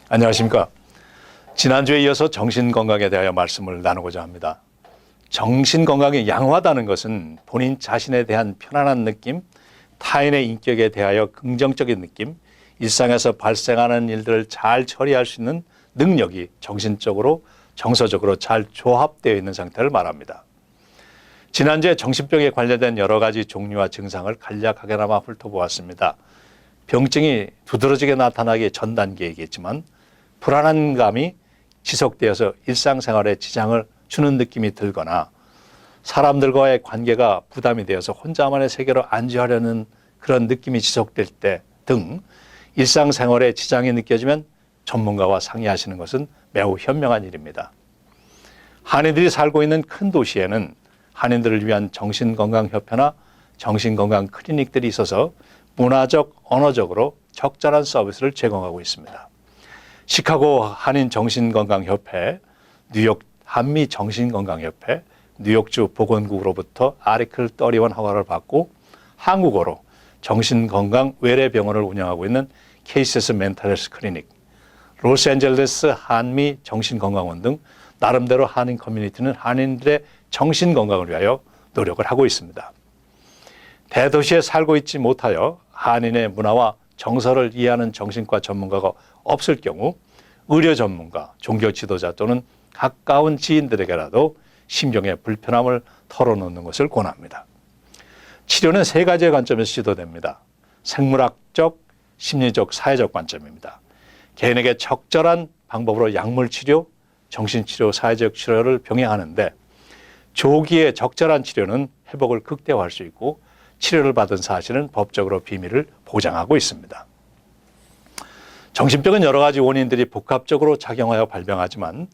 안녕하십니까. 지난주에 이어서 정신건강에 대하여 말씀을 나누고자 합니다. 정신건강이 양호하다는 것은 본인 자신에 대한 편안한 느낌, 타인의 인격에 대하여 긍정적인 느낌, 일상에서 발생하는 일들을 잘 처리할 수 있는 능력이 정신적으로, 정서적으로 잘 조합되어 있는 상태를 말합니다. 지난주에 정신병에 관련된 여러 가지 종류와 증상을 간략하게나마 훑어보았습니다. 병증이 두드러지게 나타나기 전 단계이겠지만 불안한 감이 지속되어서 일상생활에 지장을 주는 느낌이 들거나 사람들과의 관계가 부담이 되어서 혼자만의 세계로 안주하려는 그런 느낌이 지속될 때 등 일상생활에 지장이 느껴지면 전문가와 상의하시는 것은 매우 현명한 일입니다. 한인들이 살고 있는 큰 도시에는 한인들을 위한 정신건강협회나 정신건강 클리닉들이 있어서 문화적, 언어적으로 적절한 서비스를 제공하고 있습니다. 시카고 한인정신건강협회, 뉴욕 한미정신건강협회, 뉴욕주 보건국으로부터 아티클 31 허가를 받고 한국어로 정신건강 외래병원을 운영하고 있는 케이세스 멘탈헬스 클리닉, 로스앤젤레스 한미정신건강원 등 나름대로 한인 커뮤니티는 한인들의 정신건강을 위하여 노력을 하고 있습니다. 대도시에 살고 있지 못하여 한인의 문화와 정서를 이해하는 정신과 전문가가 없을 경우 의료 전문가, 종교 지도자 또는 가까운 지인들에게라도 심정의 불편함을 털어놓는 것을 권합니다. 치료는 세 가지의 관점에서 시도됩니다. 생물학적, 심리적, 사회적 관점입니다. 개인에게 적절한 방법으로 약물치료, 정신치료, 사회적 치료를 병행하는데 조기에 적절한 치료는 회복을 극대화할 수 있고 치료를 받은 사실은 법적으로 비밀을 보장하고 있습니다. 정신병은 여러 가지 원인들이 복합적으로 작용하여 발병하지만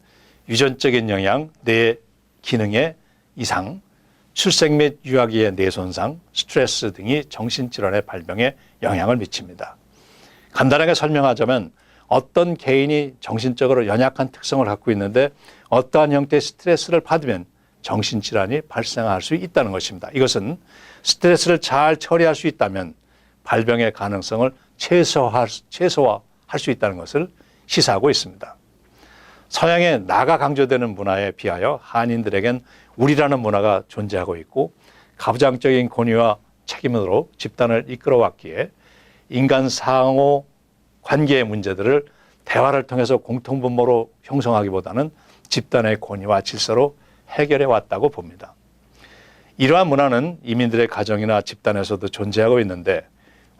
유전적인 영향, 뇌 기능의 이상, 출생 및 유아기의 뇌 손상, 스트레스 등이 정신질환의 발병에 영향을 미칩니다. 간단하게 설명하자면 어떤 개인이 정신적으로 연약한 특성을 갖고 있는데 어떠한 형태의 스트레스를 받으면 정신질환이 발생할 수 있다는 것입니다. 이것은 스트레스를 잘 처리할 수 있다면 발병의 가능성을 최소화할 수 있다는 것을 시사하고 있습니다. 서양의 나가 강조되는 문화에 비하여 한인들에겐 우리라는 문화가 존재하고 있고 가부장적인 권위와 책임으로 집단을 이끌어왔기에 인간 상호 관계의 문제들을 대화를 통해서 공통분모로 형성하기보다는 집단의 권위와 질서로 해결해 왔다고 봅니다. 이러한 문화는 이민들의 가정이나 집단에서도 존재하고 있는데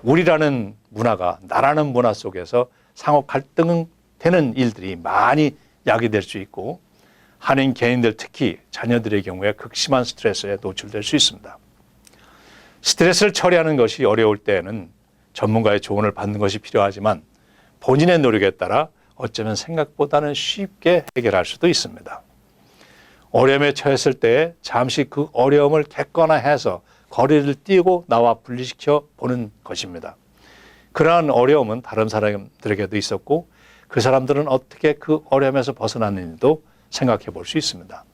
우리라는 문화가 나라는 문화 속에서 상호 갈등되는 일들이 많이 야기될 수 있고 한인 개인들 특히 자녀들의 경우에 극심한 스트레스에 노출될 수 있습니다. 스트레스를 처리하는 것이 어려울 때에는 전문가의 조언을 받는 것이 필요하지만 본인의 노력에 따라 어쩌면 생각보다는 쉽게 해결할 수도 있습니다. 어려움에 처했을 때 잠시 그 어려움을 객관화해서 거리를 띄고 나와 분리시켜 보는 것입니다. 그러한 어려움은 다른 사람들에게도 있었고 그 사람들은 어떻게 그 어려움에서 벗어났는지도 생각해 볼 수 있습니다.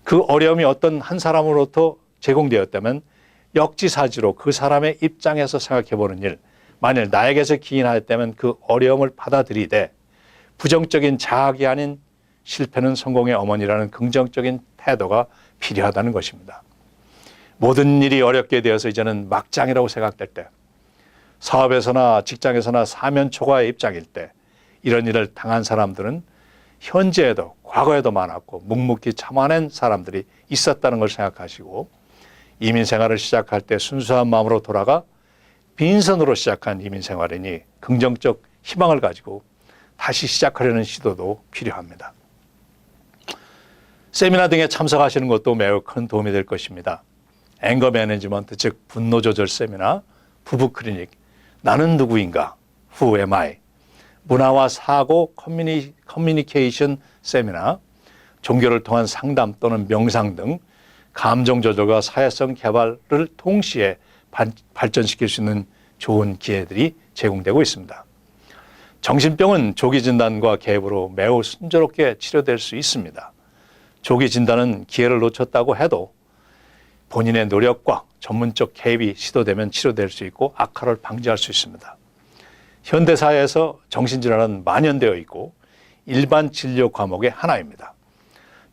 그 어려움이 어떤 한 사람으로부터 제공되었다면 역지사지로 그 사람의 입장에서 생각해 보는 일, 만일 나에게서 기인하였다면 그 어려움을 받아들이되 부정적인 자학이 아닌 실패는 성공의 어머니라는 긍정적인 태도가 필요하다는 것입니다. 모든 일이 어렵게 되어서 이제는 막장이라고 생각될 때, 사업에서나 직장에서나 사면초가의 입장일 때 이런 일을 당한 사람들은 현재에도 과거에도 많았고 묵묵히 참아낸 사람들이 있었다는 걸 생각하시고 이민 생활을 시작할 때 순수한 마음으로 돌아가 빈손으로 시작한 이민 생활이니 긍정적 희망을 가지고 다시 시작하려는 시도도 필요합니다. 세미나 등에 참석하시는 것도 매우 큰 도움이 될 것입니다. 앵거 매니지먼트, 즉 분노 조절 세미나, 부부 클리닉, 나는 누구인가, Who am I, 문화와 사고 커뮤니케이션 세미나, 종교를 통한 상담 또는 명상 등 감정 조절과 사회성 개발을 동시에 발전시킬 수 있는 좋은 기회들이 제공되고 있습니다. 정신병은 조기 진단과 개입으로 매우 순조롭게 치료될 수 있습니다. 조기 진단은 기회를 놓쳤다고 해도 본인의 노력과 전문적 개입이 시도되면 치료될 수 있고 악화를 방지할 수 있습니다. 현대사회에서 정신질환은 만연되어 있고 일반 진료 과목의 하나입니다.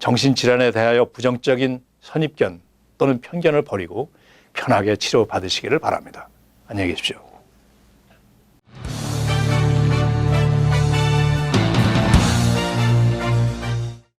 정신질환에 대하여 부정적인 선입견 또는 편견을 버리고 편하게 치료받으시기를 바랍니다. 안녕히 계십시오.